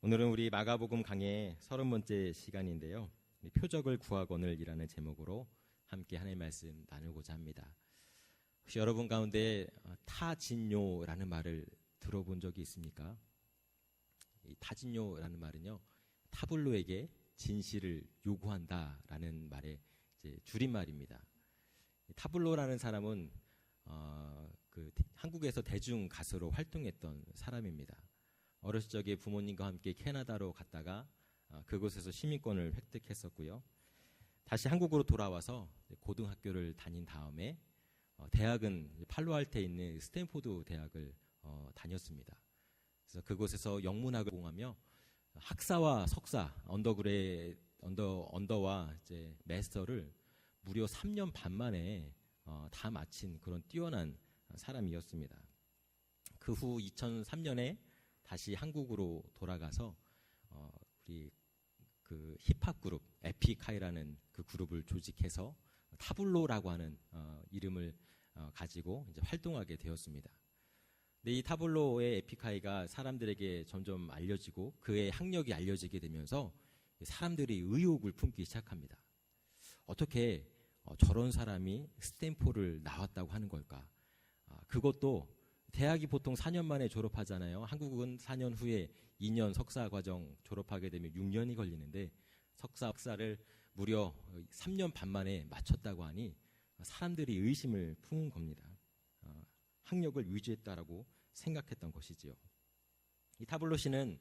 오늘은 우리 마가복음 강의 30번째 시간인데요. 표적을 구하거늘이라는 제목으로 함께 하나님의 말씀 나누고자 합니다. 혹시 여러분 가운데 타진요라는 말을 들어본 적이 있습니까? 이 타진요라는 말은요, 타블로에게 진실을 요구한다라는 말의 이제 줄임말입니다. 타블로라는 사람은 한국에서 대중 가수로 활동했던 사람입니다. 어렸을 적에 부모님과 함께 캐나다로 갔다가 그곳에서 시민권을 획득했었고요. 다시 한국으로 돌아와서 고등학교를 다닌 다음에 대학은 팔로알토에 있는 스탠포드 대학을 다녔습니다. 그래서 그곳에서 영문학을 공하며 학사와 석사, 언더와 이제 마스터를 무려 3년 반 만에 다 마친 그런 뛰어난 사람이었습니다. 그 후 2003년에 다시 한국으로 돌아가서 우리 그 힙합 그룹 에픽하이라는 그 그룹을 조직해서 타블로라고 하는 이름을 가지고 이제 활동하게 되었습니다. 근데 이 타블로의 에픽하이가 사람들에게 점점 알려지고 그의 학력이 알려지게 되면서 사람들이 의혹을 품기 시작합니다. 어떻게 저런 사람이 스탠포드를 나왔다고 하는 걸까? 그것도 대학이 보통 4년 만에 졸업하잖아요. 한국은 4년 후에 2년 석사 과정 졸업하게 되면 6년이 걸리는데 석사를 무려 3년 반 만에 마쳤다고 하니 사람들이 의심을 품은 겁니다. 학력을 위조했다라고 생각했던 것이지요. 이 타블로 씨는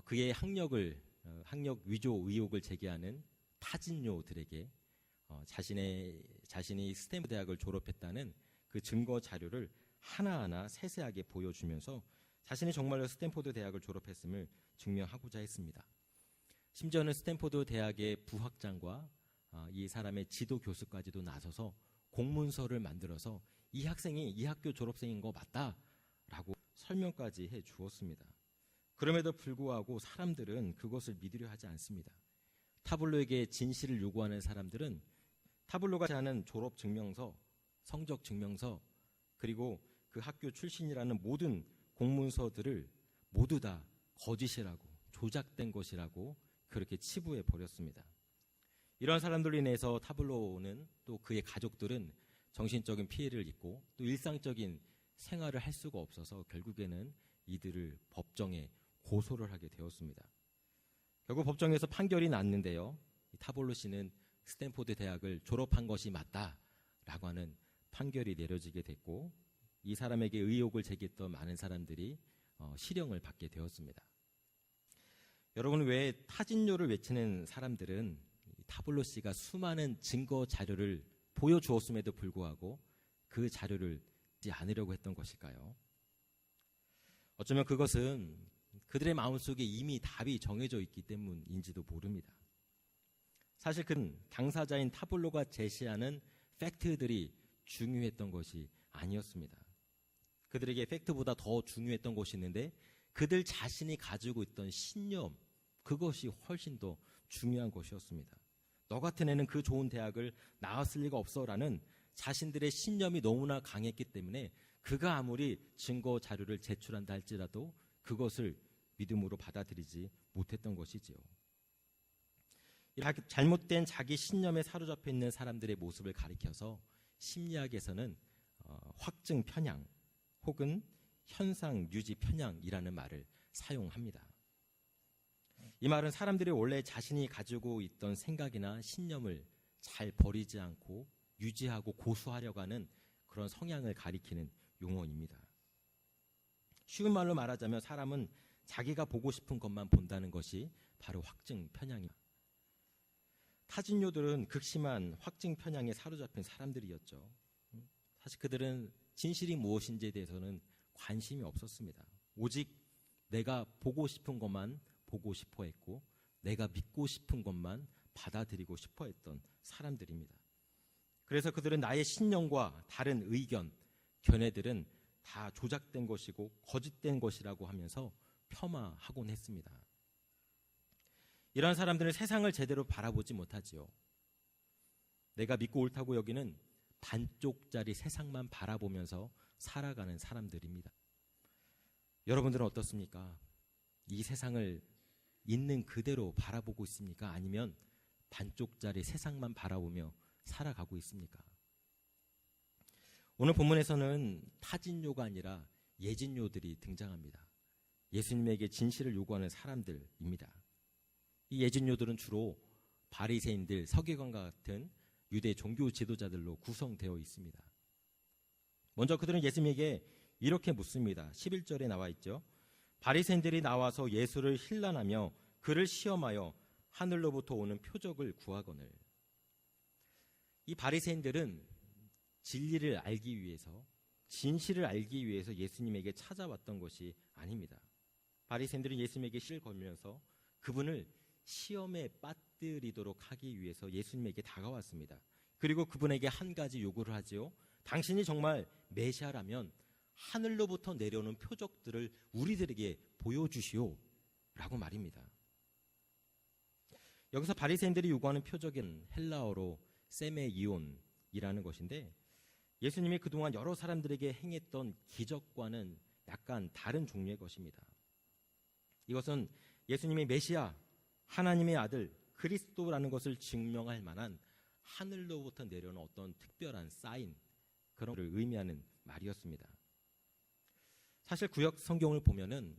그의 학력 위조 의혹을 제기하는 타진요들에게 자신이 스탠포드 대학을 졸업했다는 그 증거 자료를 하나하나 세세하게 보여주면서 자신이 정말로 스탠포드 대학을 졸업했음을 증명하고자 했습니다. 심지어는 스탠포드 대학의 부학장과 이 사람의 지도 교수까지도 나서서 공문서를 만들어서 이 학생이 이 학교 졸업생인 거 맞다라고 설명까지 해 주었습니다. 그럼에도 불구하고 사람들은 그것을 믿으려 하지 않습니다. 타블로에게 진실을 요구하는 사람들은 타블로가 하는 졸업 증명서, 성적 증명서, 그리고 그 학교 출신이라는 모든 공문서들을 모두 다 거짓이라고, 조작된 것이라고 그렇게 치부해 버렸습니다. 이런 사람들로 인해서 타블로는 또 그의 가족들은 정신적인 피해를 입고 또 일상적인 생활을 할 수가 없어서 결국에는 이들을 법정에 고소를 하게 되었습니다. 결국 법정에서 판결이 났는데요. 타블로 씨는 스탠포드 대학을 졸업한 것이 맞다라고 하는 판결이 내려지게 됐고 이 사람에게 의혹을 제기했던 많은 사람들이 실형을 받게 되었습니다. 여러분, 왜 타진요를 외치는 사람들은 타블로 씨가 수많은 증거 자료를 보여주었음에도 불구하고 그 자료를 듣지 않으려고 했던 것일까요? 어쩌면 그것은 그들의 마음속에 이미 답이 정해져 있기 때문인지도 모릅니다. 사실 그는 당사자인 타블로가 제시하는 팩트들이 중요했던 것이 아니었습니다. 그들에게 팩트보다 더 중요했던 것이 있는데 그들 자신이 가지고 있던 신념, 그것이 훨씬 더 중요한 것이었습니다. 너 같은 애는 그 좋은 대학을 나왔을 리가 없어라는 자신들의 신념이 너무나 강했기 때문에 그가 아무리 증거 자료를 제출한다 할지라도 그것을 믿음으로 받아들이지 못했던 것이지요. 잘못된 자기 신념에 사로잡혀 있는 사람들의 모습을 가리켜서 심리학에서는 확증 편향 혹은 현상 유지 편향이라는 말을 사용합니다. 이 말은 사람들이 원래 자신이 가지고 있던 생각이나 신념을 잘 버리지 않고 유지하고 고수하려고 하는 그런 성향을 가리키는 용어입니다. 쉬운 말로 말하자면 사람은 자기가 보고 싶은 것만 본다는 것이 바로 확증 편향입니다. 타진요들은 극심한 확증 편향에 사로잡힌 사람들이었죠. 사실 그들은 진실이 무엇인지에 대해서는 관심이 없었습니다. 오직 내가 보고 싶은 것만 보고 싶어 했고 내가 믿고 싶은 것만 받아들이고 싶어 했던 사람들입니다. 그래서 그들은 나의 신념과 다른 의견, 견해들은 다 조작된 것이고 거짓된 것이라고 하면서 폄하하곤 했습니다. 이러한 사람들은 세상을 제대로 바라보지 못하지요. 내가 믿고 옳다고 여기는 반쪽짜리 세상만 바라보면서 살아가는 사람들입니다. 여러분들은 어떻습니까? 이 세상을 있는 그대로 바라보고 있습니까? 아니면 반쪽짜리 세상만 바라보며 살아가고 있습니까? 오늘 본문에서는 타진요가 아니라 예진요들이 등장합니다. 예수님에게 진실을 요구하는 사람들입니다. 이 예진요들은 주로 바리새인들, 서기관과 같은 유대 종교 지도자들로 구성되어 있습니다. 먼저 그들은 예수님에게 이렇게 묻습니다. 11절에 나와 있죠. 바리새인들이 나와서 예수를 힐난하며 그를 시험하여 하늘로부터 오는 표적을 구하거늘. 이 바리새인들은 진리를 알기 위해서, 진실을 알기 위해서 예수님에게 찾아왔던 것이 아닙니다. 바리새인들은 예수님에게 시를 걸면서 그분을 시험에 빠뜨리도록 하기 위해서 예수님에게 다가왔습니다. 그리고 그분에게 한 가지 요구를 하지요. 당신이 정말 메시아라면 하늘로부터 내려오는 표적들을 우리들에게 보여주시오 라고 말입니다. 여기서 바리새인들이 요구하는 표적은 헬라어로 세메이온이라는 것인데, 예수님이 그동안 여러 사람들에게 행했던 기적과는 약간 다른 종류의 것입니다. 이것은 예수님이 메시아, 하나님의 아들, 그리스도라는 것을 증명할 만한 하늘로부터 내려오는 어떤 특별한 사인, 그런 것을 의미하는 말이었습니다. 사실 구약 성경을 보면은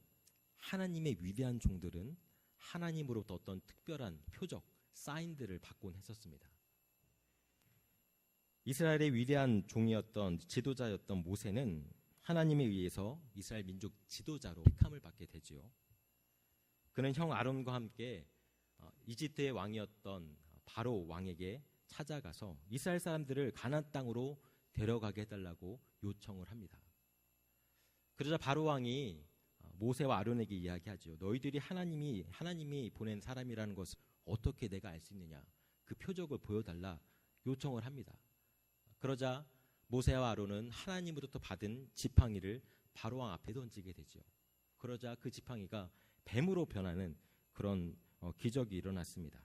하나님의 위대한 종들은 하나님으로부터 어떤 특별한 표적, 사인들을 받곤 했었습니다. 이스라엘의 위대한 종이었던 지도자였던 모세는 하나님에 의해서 이스라엘 민족 지도자로 택함을 받게 되지요. 그는 형 아론과 함께 이집트의 왕이었던 바로 왕에게 찾아가서 이스라엘 사람들을 가나안 땅으로 데려가게 해달라고 요청을 합니다. 그러자 바로 왕이 모세와 아론에게 이야기하죠. 너희들이 하나님이 보낸 사람이라는 것을 어떻게 내가 알 수 있느냐? 그 표적을 보여달라 요청을 합니다. 그러자 모세와 아론은 하나님으로부터 받은 지팡이를 바로 왕 앞에 던지게 되죠. 그러자 그 지팡이가 뱀으로 변하는 그런 기적이 일어났습니다.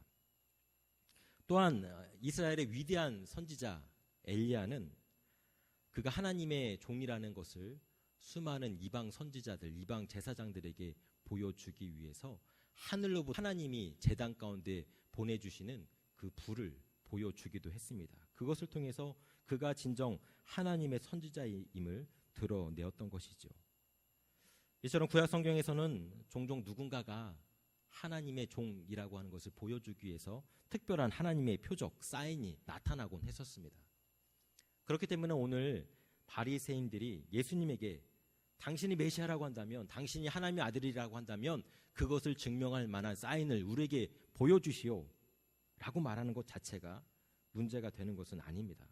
또한 이스라엘의 위대한 선지자 엘리야는 그가 하나님의 종이라는 것을 수많은 이방 선지자들, 이방 제사장들에게 보여주기 위해서 하늘로부터 하나님이 제단 가운데 보내주시는 그 불을 보여주기도 했습니다. 그것을 통해서 그가 진정 하나님의 선지자임을 드러내었던 것이죠. 이처럼 구약 성경에서는 종종 누군가가 하나님의 종이라고 하는 것을 보여주기 위해서 특별한 하나님의 표적, 사인이 나타나곤 했었습니다. 그렇기 때문에 오늘 바리새인들이 예수님에게 당신이 메시아라고 한다면, 당신이 하나님의 아들이라고 한다면 그것을 증명할 만한 사인을 우리에게 보여주시오 라고 말하는 것 자체가 문제가 되는 것은 아닙니다.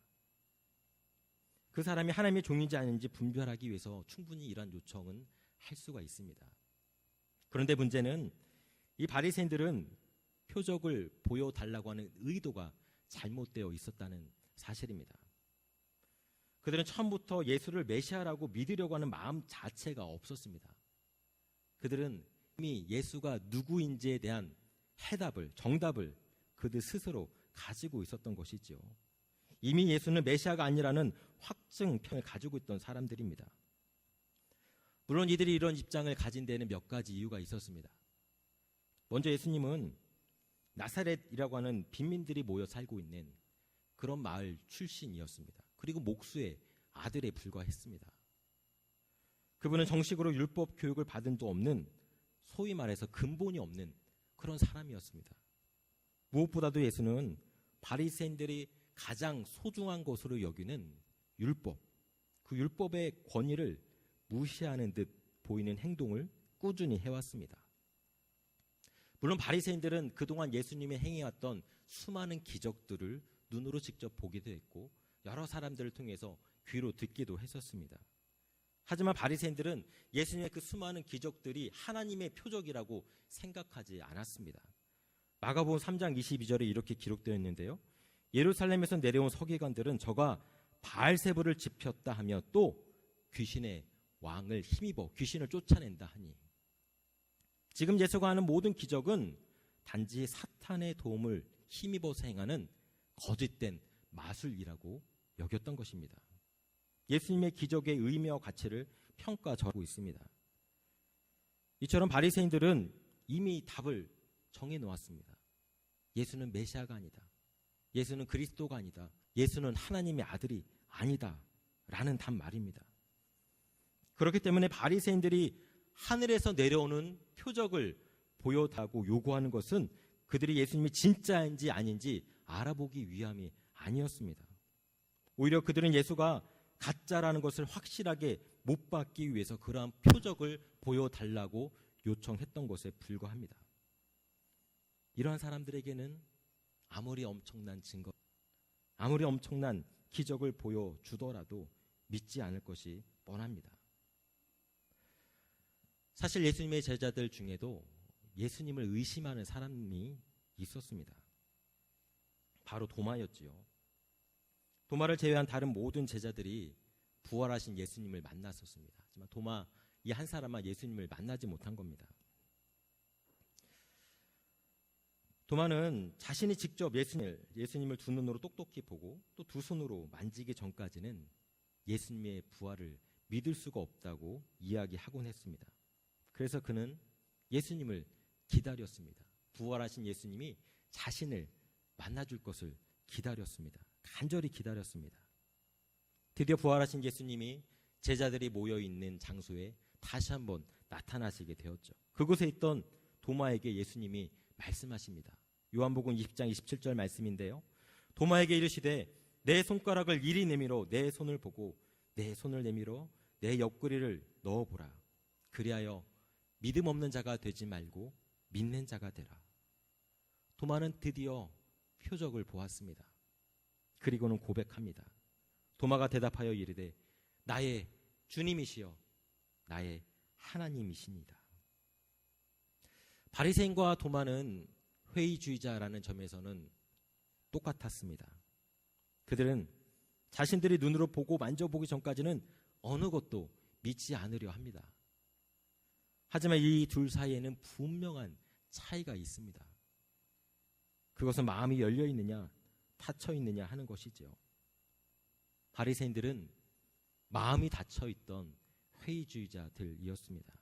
그 사람이 하나님의 종인지 아닌지 분별하기 위해서 충분히 이러한 요청은 할 수가 있습니다. 그런데 문제는 이 바리새인들은 표적을 보여달라고 하는 의도가 잘못되어 있었다는 사실입니다. 그들은 처음부터 예수를 메시아라고 믿으려고 하는 마음 자체가 없었습니다. 그들은 이미 예수가 누구인지에 대한 정답을 그들 스스로 가지고 있었던 것이죠. 이미 예수는 메시아가 아니라는 확증평을 가지고 있던 사람들입니다. 물론 이들이 이런 입장을 가진 데는 몇 가지 이유가 있었습니다. 먼저 예수님은 나사렛이라고 하는 빈민들이 모여 살고 있는 그런 마을 출신이었습니다. 그리고 목수의 아들에 불과했습니다. 그분은 정식으로 율법 교육을 받은 도 없는, 소위 말해서 근본이 없는 그런 사람이었습니다. 무엇보다도 예수는 바리새인들이 가장 소중한 것으로 여기는 율법, 그 율법의 권위를 무시하는 듯 보이는 행동을 꾸준히 해왔습니다. 물론 바리새인들은 그동안 예수님이 행해왔던 수많은 기적들을 눈으로 직접 보기도 했고 여러 사람들을 통해서 귀로 듣기도 했었습니다. 하지만 바리새인들은 예수님의 그 수많은 기적들이 하나님의 표적이라고 생각하지 않았습니다. 마가복음 3장 22절에 이렇게 기록되어 있는데요. 예루살렘에서 내려온 서기관들은 저가 바알세불을 지폈다 하며 또 귀신의 왕을 힘입어 귀신을 쫓아낸다 하니, 지금 예수가 하는 모든 기적은 단지 사탄의 도움을 힘입어서 행하는 거짓된 마술이라고 여겼던 것입니다. 예수님의 기적의 의미와 가치를 평가절하고 있습니다. 이처럼 바리새인들은 이미 답을 정해놓았습니다. 예수는 메시아가 아니다. 예수는 그리스도가 아니다. 예수는 하나님의 아들이 아니다. 라는 단말입니다. 그렇기 때문에 바리새인들이 하늘에서 내려오는 표적을 보여달라고 요구하는 것은 그들이 예수님이 진짜인지 아닌지 알아보기 위함이 아니었습니다. 오히려 그들은 예수가 가짜라는 것을 확실하게 못 받기 위해서 그러한 표적을 보여달라고 요청했던 것에 불과합니다. 이러한 사람들에게는 아무리 엄청난 증거, 아무리 엄청난 기적을 보여주더라도 믿지 않을 것이 뻔합니다. 사실 예수님의 제자들 중에도 예수님을 의심하는 사람이 있었습니다. 바로 도마였지요. 도마를 제외한 다른 모든 제자들이 부활하신 예수님을 만났었습니다. 하지만 도마 이 한 사람만 예수님을 만나지 못한 겁니다. 도마는 자신이 직접 예수님을 두 눈으로 똑똑히 보고 또 두 손으로 만지기 전까지는 예수님의 부활을 믿을 수가 없다고 이야기하곤 했습니다. 그래서 그는 예수님을 기다렸습니다. 부활하신 예수님이 자신을 만나줄 것을 기다렸습니다. 간절히 기다렸습니다. 드디어 부활하신 예수님이 제자들이 모여있는 장소에 다시 한번 나타나시게 되었죠. 그곳에 있던 도마에게 예수님이 말씀하십니다. 요한복음 20장 27절 말씀인데요. 도마에게 이르시되 내 손가락을 이리 내밀어 내 손을 보고 내 손을 내밀어 내 옆구리를 넣어보라. 그리하여 믿음 없는 자가 되지 말고 믿는 자가 되라. 도마는 드디어 표적을 보았습니다. 그리고는 고백합니다. 도마가 대답하여 이르되 나의 주님이시여 나의 하나님이시니다. 바리새인과 도마는 회의주의자라는 점에서는 똑같았습니다. 그들은 자신들이 눈으로 보고 만져보기 전까지는 어느 것도 믿지 않으려 합니다. 하지만 이 둘 사이에는 분명한 차이가 있습니다. 그것은 마음이 열려 있느냐 닫혀 있느냐 하는 것이죠. 바리새인들은 마음이 닫혀 있던 회의주의자들이었습니다.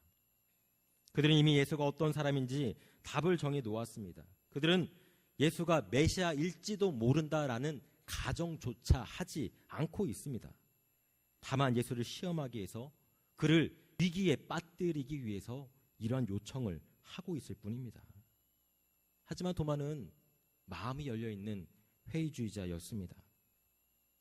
그들은 이미 예수가 어떤 사람인지 답을 정해 놓았습니다. 그들은 예수가 메시아일지도 모른다라는 가정조차 하지 않고 있습니다. 다만 예수를 시험하기 위해서 그를 위기에 빠뜨리기 위해서 이러한 요청을 하고 있을 뿐입니다. 하지만 도마는 마음이 열려있는 회의주의자였습니다.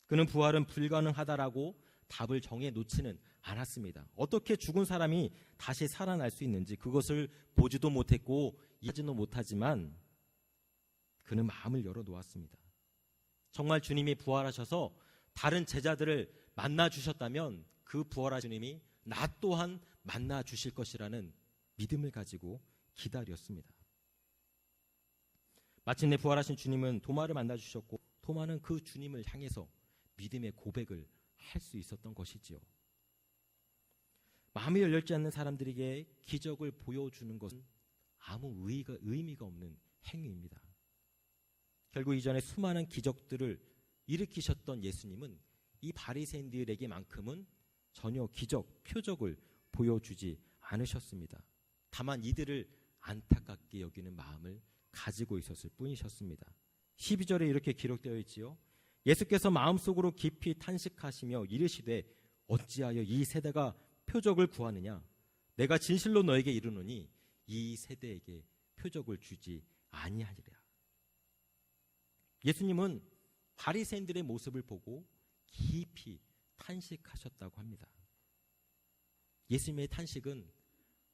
그는 부활은 불가능하다라고 답을 정해 놓지는 않았습니다. 어떻게 죽은 사람이 다시 살아날 수 있는지 그것을 보지도 못했고 이해하지도 못하지만 그는 마음을 열어놓았습니다. 정말 주님이 부활하셔서 다른 제자들을 만나주셨다면 그 부활하신 주님이 나 또한 만나주실 것이라는 믿음을 가지고 기다렸습니다. 마침내 부활하신 주님은 도마를 만나주셨고 도마는 그 주님을 향해서 믿음의 고백을 할 수 있었던 것이지요. 마음이 열렸지 않는 사람들에게 기적을 보여주는 것은 아무 의미가 없는 행위입니다. 결국 이전에 수많은 기적들을 일으키셨던 예수님은 이 바리새인들에게만큼은 전혀 기적, 표적을 보여주지 않으셨습니다. 다만 이들을 안타깝게 여기는 마음을 가지고 있었을 뿐이셨습니다. 12절에 이렇게 기록되어 있지요. 예수께서 마음속으로 깊이 탄식하시며 이르시되 어찌하여 이 세대가 표적을 구하느냐? 내가 진실로 너에게 이르노니 이 세대에게 표적을 주지 아니하리라. 예수님은 바리새인들의 모습을 보고 깊이 탄식하셨다고 합니다. 예수님의 탄식은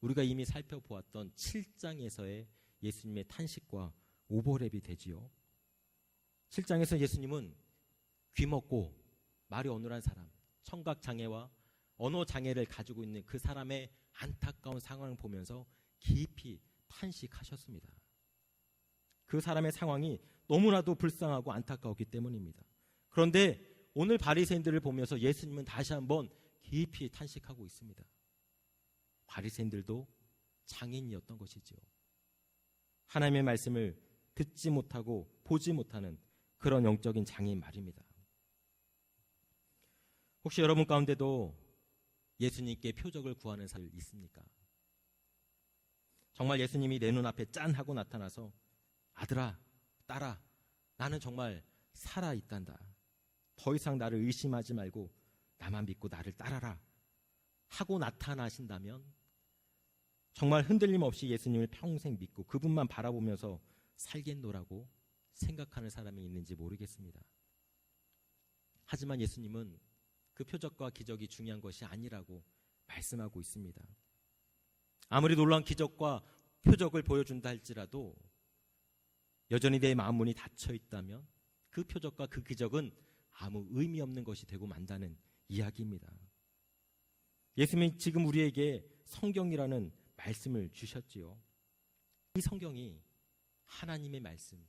우리가 이미 살펴보았던 7장에서의 예수님의 탄식과 오버랩이 되지요. 7장에서 예수님은 귀먹고 말이 어눌한 사람, 청각장애와 언어장애를 가지고 있는 그 사람의 안타까운 상황을 보면서 깊이 탄식하셨습니다. 그 사람의 상황이 너무나도 불쌍하고 안타까웠기 때문입니다. 그런데 오늘 바리새인들을 보면서 예수님은 다시 한번 깊이 탄식하고 있습니다. 바리새인들도 장애인이었던 것이지요. 하나님의 말씀을 듣지 못하고 보지 못하는 그런 영적인 장애인 말입니다. 혹시 여러분 가운데도 예수님께 표적을 구하는 사람이 있습니까? 정말 예수님이 내 눈앞에 짠 하고 나타나서 아들아, 딸아, 나는 정말 살아있단다. 더 이상 나를 의심하지 말고 나만 믿고 나를 따라라 하고 나타나신다면 정말 흔들림 없이 예수님을 평생 믿고 그분만 바라보면서 살겠노라고 생각하는 사람이 있는지 모르겠습니다. 하지만 예수님은 그 표적과 기적이 중요한 것이 아니라고 말씀하고 있습니다. 아무리 놀라운 기적과 표적을 보여준다 할지라도 여전히 내 마음 문이 닫혀 있다면 그 표적과 그 기적은 아무 의미 없는 것이 되고 만다는 이야기입니다. 예수님이 지금 우리에게 성경이라는 말씀을 주셨지요. 이 성경이 하나님의 말씀,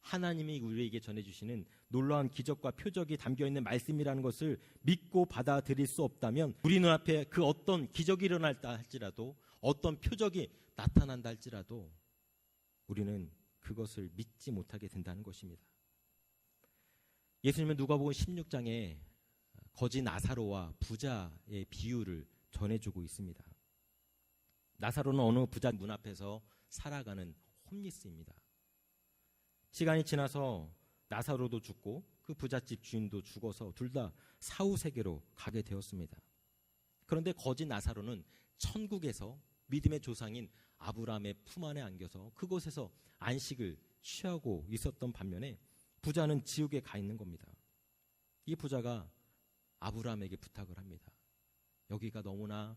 하나님이 우리에게 전해주시는 놀라운 기적과 표적이 담겨있는 말씀이라는 것을 믿고 받아들일 수 없다면 우리 눈앞에 그 어떤 기적이 일어날다 할지라도 어떤 표적이 나타난다 할지라도 우리는 그것을 믿지 못하게 된다는 것입니다. 예수님은 누가복음 16장에 거지 나사로와 부자의 비유를 전해주고 있습니다. 나사로는 어느 부자 문 앞에서 살아가는 홈리스입니다. 시간이 지나서 나사로도 죽고 그 부잣집 주인도 죽어서 둘 다 사후세계로 가게 되었습니다. 그런데 거지 나사로는 천국에서 믿음의 조상인 아브라함의 품 안에 안겨서 그곳에서 안식을 취하고 있었던 반면에 부자는 지옥에 가 있는 겁니다. 이 부자가 아브라함에게 부탁을 합니다. 여기가 너무나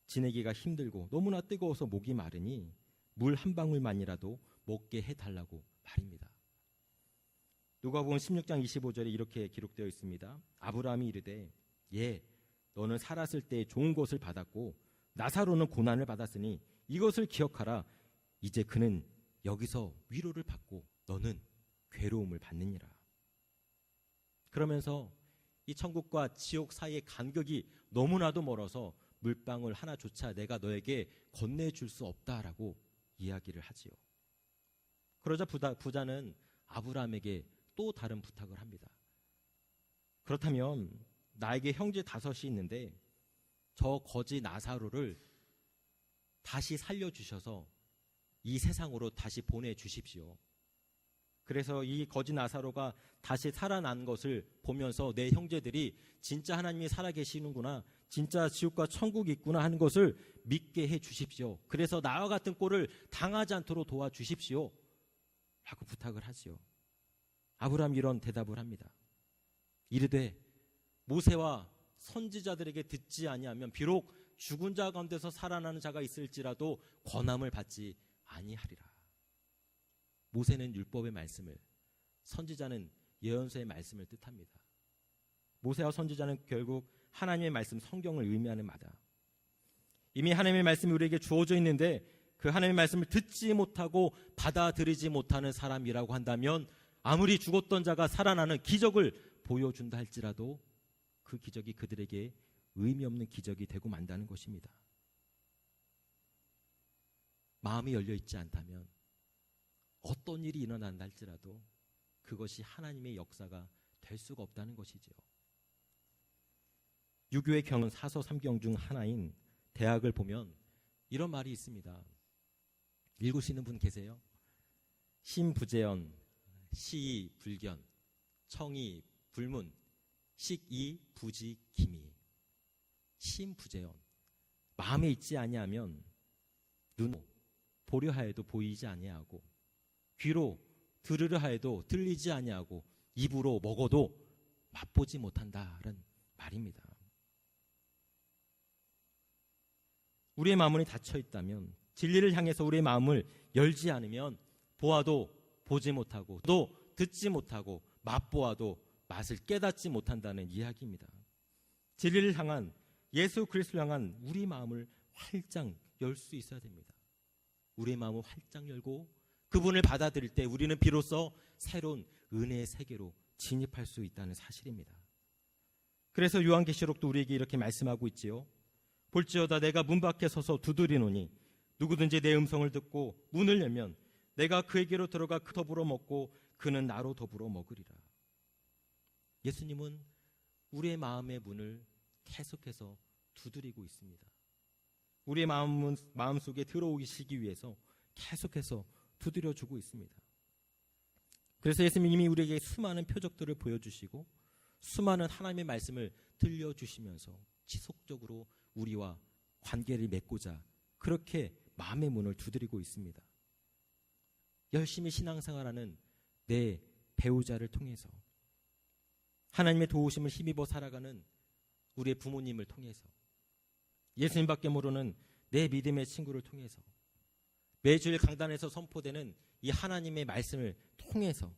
지내기가 힘들고 너무나 뜨거워서 목이 마르니 물 한 방울만이라도 먹게 해달라고 말입니다. 누가복음 16장 25절에 이렇게 기록되어 있습니다. 아브라함이 이르되 예, 너는 살았을 때 좋은 것을 받았고 나사로는 고난을 받았으니 이것을 기억하라. 이제 그는 여기서 위로를 받고 너는 괴로움을 받느니라. 그러면서 이 천국과 지옥 사이의 간격이 너무나도 멀어서 물방울 하나조차 내가 너에게 건네줄 수 없다라고 이야기를 하지요. 그러자 부자는 아브라함에게 또 다른 부탁을 합니다. 그렇다면 나에게 형제 5이 있는데 저 거지 나사로를 다시 살려주셔서 이 세상으로 다시 보내주십시오. 그래서 이 거지 나사로가 다시 살아난 것을 보면서 내 형제들이 진짜 하나님이 살아계시는구나, 진짜 지옥과 천국이 있구나 하는 것을 믿게 해주십시오. 그래서 나와 같은 꼴을 당하지 않도록 도와주십시오 라고 부탁을 하지요. 아브라함이 이런 대답을 합니다. 이르되 모세와 선지자들에게 듣지 아니하면 비록 죽은 자 가운데서 살아나는 자가 있을지라도 권함을 받지 아니하리라. 모세는 율법의 말씀을, 선지자는 예언서의 말씀을 뜻합니다. 모세와 선지자는 결국 하나님의 말씀, 성경을 의미하는 바다. 이미 하나님의 말씀이 우리에게 주어져 있는데 그 하나님의 말씀을 듣지 못하고 받아들이지 못하는 사람이라고 한다면 아무리 죽었던 자가 살아나는 기적을 보여준다 할지라도 그 기적이 그들에게 의미 없는 기적이 되고 만다는 것입니다. 마음이 열려있지 않다면 어떤 일이 일어난다 할지라도 그것이 하나님의 역사가 될 수가 없다는 것이지요. 유교의 경은 사서 3경 중 하나인 대학을 보면 이런 말이 있습니다. 읽으시는 분 계세요? 신부재현, 시이 불견, 청이 불문, 식이 부지 기미. 신부재현, 마음에 있지 아니하면 눈 보려 하여도 보이지 아니하고 귀로 들으려 하여도 들리지 아니하고 입으로 먹어도 맛보지 못한다는 말입니다. 우리의 마음이 닫혀 있다면, 진리를 향해서 우리의 마음을 열지 않으면 보아도 보지 못하고 또 듣지 못하고 맛보아도 맛을 깨닫지 못한다는 이야기입니다. 진리를 향한, 예수 그리스도를 향한 우리 마음을 활짝 열 수 있어야 됩니다. 우리의 마음을 활짝 열고 그분을 받아들일 때 우리는 비로소 새로운 은혜의 세계로 진입할 수 있다는 사실입니다. 그래서 요한계시록도 우리에게 이렇게 말씀하고 있지요. 볼지어다 내가 문 밖에 서서 두드리노니 누구든지 내 음성을 듣고 문을 열면 내가 그에게로 들어가 그 더불어 먹고 그는 나로 더불어 먹으리라. 예수님은 우리의 마음의 문을 계속해서 두드리고 있습니다. 우리의 마음속에 들어오시기 위해서 계속해서 두드려주고 있습니다. 그래서 예수님이 우리에게 수많은 표적들을 보여주시고 수많은 하나님의 말씀을 들려주시면서 지속적으로 우리와 관계를 맺고자 그렇게 마음의 문을 두드리고 있습니다. 열심히 신앙생활하는 내 배우자를 통해서, 하나님의 도우심을 힘입어 살아가는 우리의 부모님을 통해서, 예수님밖에 모르는 내 믿음의 친구를 통해서, 매주일 강단에서 선포되는 이 하나님의 말씀을 통해서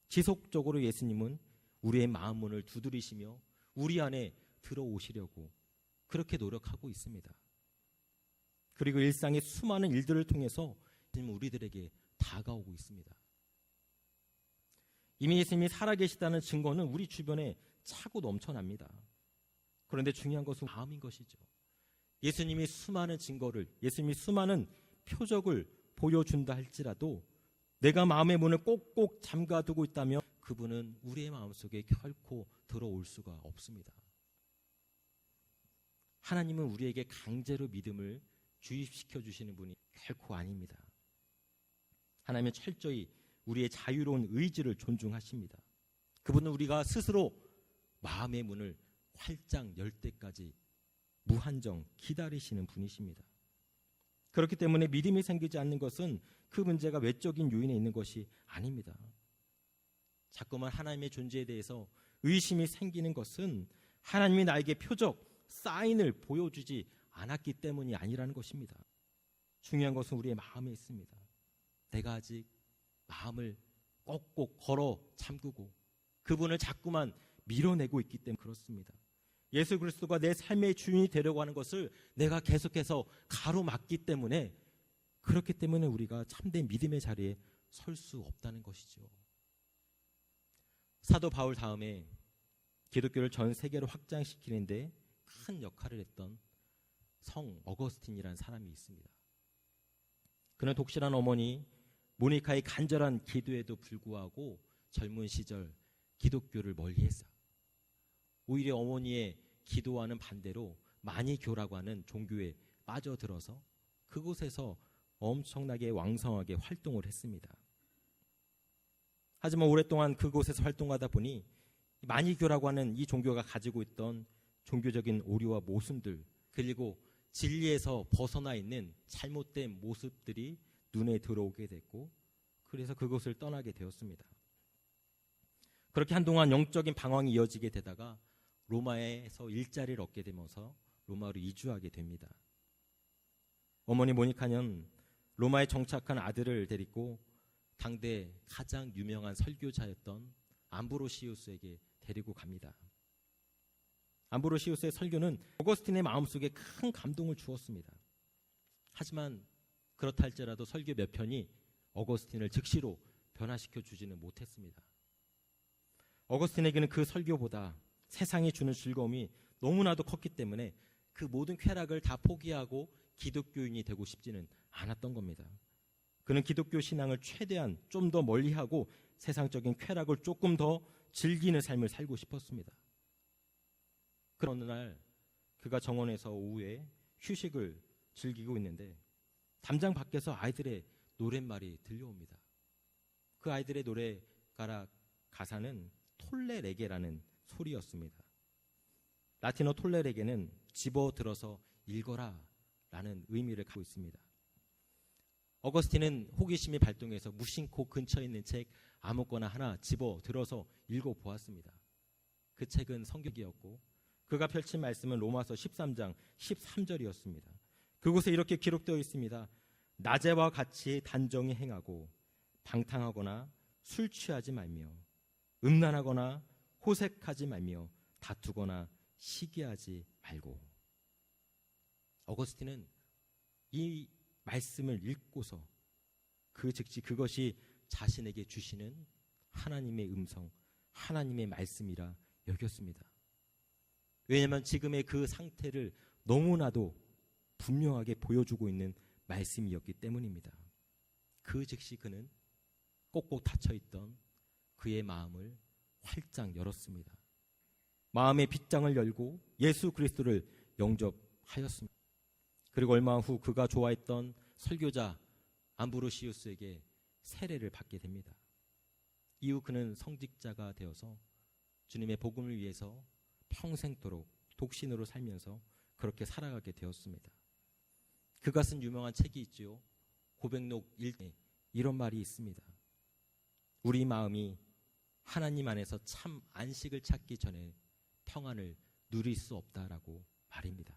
지속적으로 예수님은 우리의 마음 문을 두드리시며 우리 안에 들어오시려고 그렇게 노력하고 있습니다. 그리고 일상의 수많은 일들을 통해서 우리들에게 다가오고 있습니다. 이미 예수님이 살아계시다는 증거는 우리 주변에 차고 넘쳐납니다. 그런데 중요한 것은 마음인 것이죠. 예수님이 수많은 증거를, 예수님이 수많은 표적을 보여준다 할지라도 내가 마음의 문을 꼭꼭 잠가두고 있다면 그분은 우리의 마음속에 결코 들어올 수가 없습니다. 하나님은 우리에게 강제로 믿음을 주입시켜 주시는 분이 결코 아닙니다. 하나님은 철저히 우리의 자유로운 의지를 존중하십니다. 그분은 우리가 스스로 마음의 문을 활짝 열 때까지 무한정 기다리시는 분이십니다. 그렇기 때문에 믿음이 생기지 않는 것은 그 문제가 외적인 요인에 있는 것이 아닙니다. 자꾸만 하나님의 존재에 대해서 의심이 생기는 것은 하나님이 나에게 표적, 사인을 보여주지 않았기 때문이 아니라는 것입니다. 중요한 것은 우리의 마음에 있습니다. 내가 아직 마음을 꼭꼭 걸어 잠그고 그분을 자꾸만 밀어내고 있기 때문에 그렇습니다. 예수 그리스도가 내 삶의 주인이 되려고 하는 것을 내가 계속해서 가로막기 때문에, 그렇기 때문에 우리가 참된 믿음의 자리에 설 수 없다는 것이죠. 사도 바울 다음에 기독교를 전 세계로 확장시키는데 큰 역할을 했던 성 어거스틴이라는 사람이 있습니다. 그는 독실한 어머니 모니카의 간절한 기도에도 불구하고 젊은 시절 기독교를 멀리했어요. 오히려 어머니의 기도와는 반대로 마니교라고 하는 종교에 빠져들어서 그곳에서 엄청나게 왕성하게 활동을 했습니다. 하지만 오랫동안 그곳에서 활동하다 보니 마니교라고 하는 이 종교가 가지고 있던 종교적인 오류와 모순들, 그리고 진리에서 벗어나 있는 잘못된 모습들이 눈에 들어오게 됐고, 그래서 그곳을 떠나게 되었습니다. 그렇게 한동안 영적인 방황이 이어지게 되다가 로마에서 일자리를 얻게 되면서 로마로 이주하게 됩니다. 어머니 모니카는 로마에 정착한 아들을 데리고 당대 가장 유명한 설교자였던 암브로시우스에게 데리고 갑니다. 암브로시우스의 설교는 어거스틴의 마음속에 큰 감동을 주었습니다. 하지만 그렇다 할지라도 설교 몇 편이 어거스틴을 즉시로 변화시켜 주지는 못했습니다. 어거스틴에게는 그 설교보다 세상이 주는 즐거움이 너무나도 컸기 때문에 그 모든 쾌락을 다 포기하고 기독교인이 되고 싶지는 않았던 겁니다. 그는 기독교 신앙을 최대한 좀 더 멀리하고 세상적인 쾌락을 조금 더 즐기는 삶을 살고 싶었습니다. 그런 어느 날 그가 정원에서 오후에 휴식을 즐기고 있는데 담장 밖에서 아이들의 노랫말이 들려옵니다. 그 아이들의 노래 가사는 톨레레게라는 소리였습니다. 라틴어 톨레레게는 집어들어서 읽어라 라는 의미를 갖고 있습니다. 어거스틴은 호기심이 발동해서 무심코 근처에 있는 책 아무거나 하나 집어들어서 읽어보았습니다. 그 책은 성경이었고 그가 펼친 말씀은 로마서 13장 13절이었습니다. 그곳에 이렇게 기록되어 있습니다. 낮에와 같이 단정히 행하고 방탕하거나 술 취하지 말며 음란하거나 호색하지 말며 다투거나 시기하지 말고. 어거스틴은 이 말씀을 읽고서 즉시 그것이 자신에게 주시는 하나님의 음성, 하나님의 말씀이라 여겼습니다. 왜냐하면 지금의 그 상태를 너무나도 분명하게 보여주고 있는 말씀이었기 때문입니다. 즉시 그는 꼭꼭 닫혀있던 그의 마음을 활짝 열었습니다. 마음의 빗장을 열고 예수 그리스도를 영접하였습니다. 그리고 얼마 후 그가 좋아했던 설교자 암브로시우스에게 세례를 받게 됩니다. 이후 그는 성직자가 되어서 주님의 복음을 위해서 평생도록 독신으로 살면서 그렇게 살아가게 되었습니다. 그가 쓴 유명한 책이 있지요. 고백록 1에 이런 말이 있습니다. 우리 마음이 하나님 안에서 참 안식을 찾기 전에 평안을 누릴 수 없다라고 말입니다.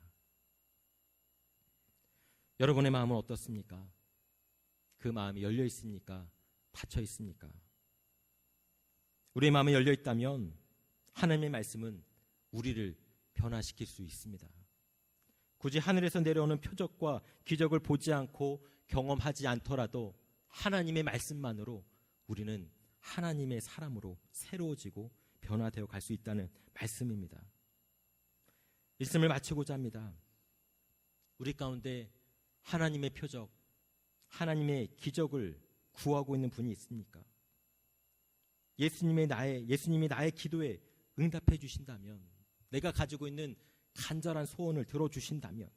여러분의 마음은 어떻습니까? 그 마음이 열려 있습니까? 닫혀 있습니까? 우리의 마음이 열려 있다면 하나님의 말씀은 우리를 변화시킬 수 있습니다. 굳이 하늘에서 내려오는 표적과 기적을 보지 않고 경험하지 않더라도 하나님의 말씀만으로 우리는 하나님의 사람으로 새로워지고 변화되어 갈 수 있다는 말씀입니다. 말씀을 마치고자 합니다. 우리 가운데 하나님의 표적, 하나님의 기적을 구하고 있는 분이 있습니까? 예수님이 나의 기도에 응답해 주신다면, 내가 가지고 있는 간절한 소원을 들어주신다면,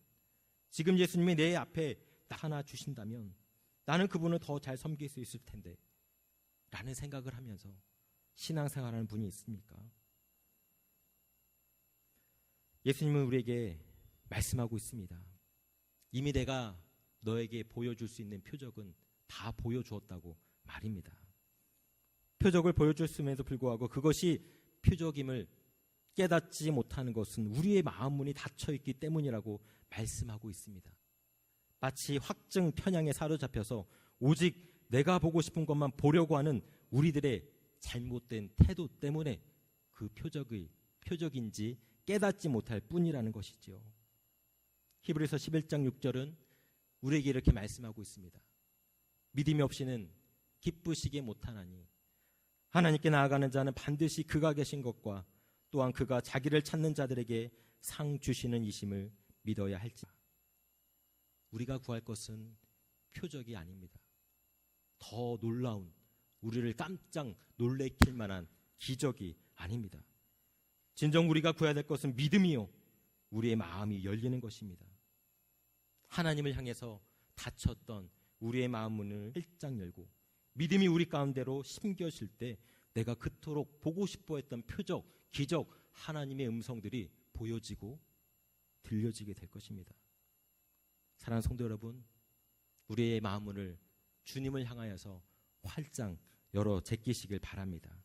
지금 예수님이 내 앞에 나타나 주신다면 나는 그분을 더 잘 섬길 수 있을 텐데 라는 생각을 하면서 신앙생활하는 분이 있습니까? 예수님은 우리에게 말씀하고 있습니다. 이미 내가 너에게 보여줄 수 있는 표적은 다 보여주었다고 말입니다. 표적을 보여줬음에도 불구하고 그것이 표적임을 깨닫지 못하는 것은 우리의 마음 문이 닫혀 있기 때문이라고 말씀하고 있습니다. 마치 확증 편향에 사로잡혀서 오직 내가 보고 싶은 것만 보려고 하는 우리들의 잘못된 태도 때문에 그 표적인지 깨닫지 못할 뿐이라는 것이지요. 히브리서 11장 6절은 우리에게 이렇게 말씀하고 있습니다. 믿음이 없이는 기쁘시게 못하나니 하나님께 나아가는 자는 반드시 그가 계신 것과 또한 그가 자기를 찾는 자들에게 상 주시는 이심을 믿어야 할지. 우리가 구할 것은 표적이 아닙니다. 더 놀라운, 우리를 깜짝 놀래킬 만한 기적이 아닙니다. 진정 우리가 구해야 될 것은 믿음이요, 우리의 마음이 열리는 것입니다. 하나님을 향해서 닫혔던 우리의 마음 문을 활짝 열고 믿음이 우리 가운데로 심겨질 때 내가 그토록 보고 싶어 했던 표적, 기적, 하나님의 음성들이 보여지고 들려지게 될 것입니다. 사랑하는 성도 여러분, 우리의 마음 문을 주님을 향하여서 활짝 열어 제끼시길 바랍니다.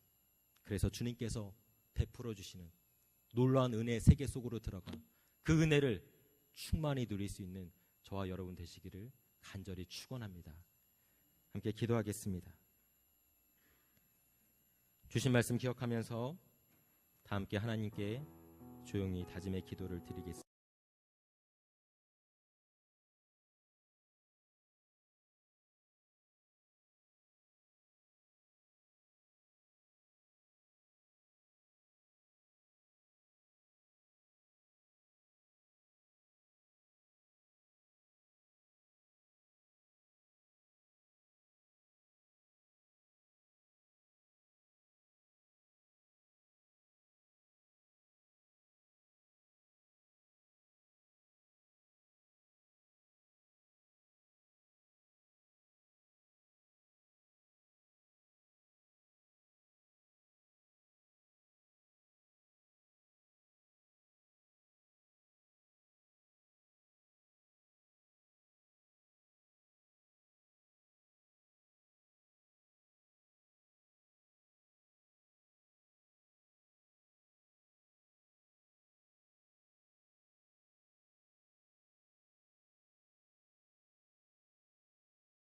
그래서 주님께서 베풀어 주시는 놀라운 은혜의 세계 속으로 들어가 그 은혜를 충만히 누릴 수 있는 저와 여러분 되시기를 간절히 축원합니다. 함께 기도하겠습니다. 주신 말씀 기억하면서 다 함께 하나님께 조용히 다짐의 기도를 드리겠습니다.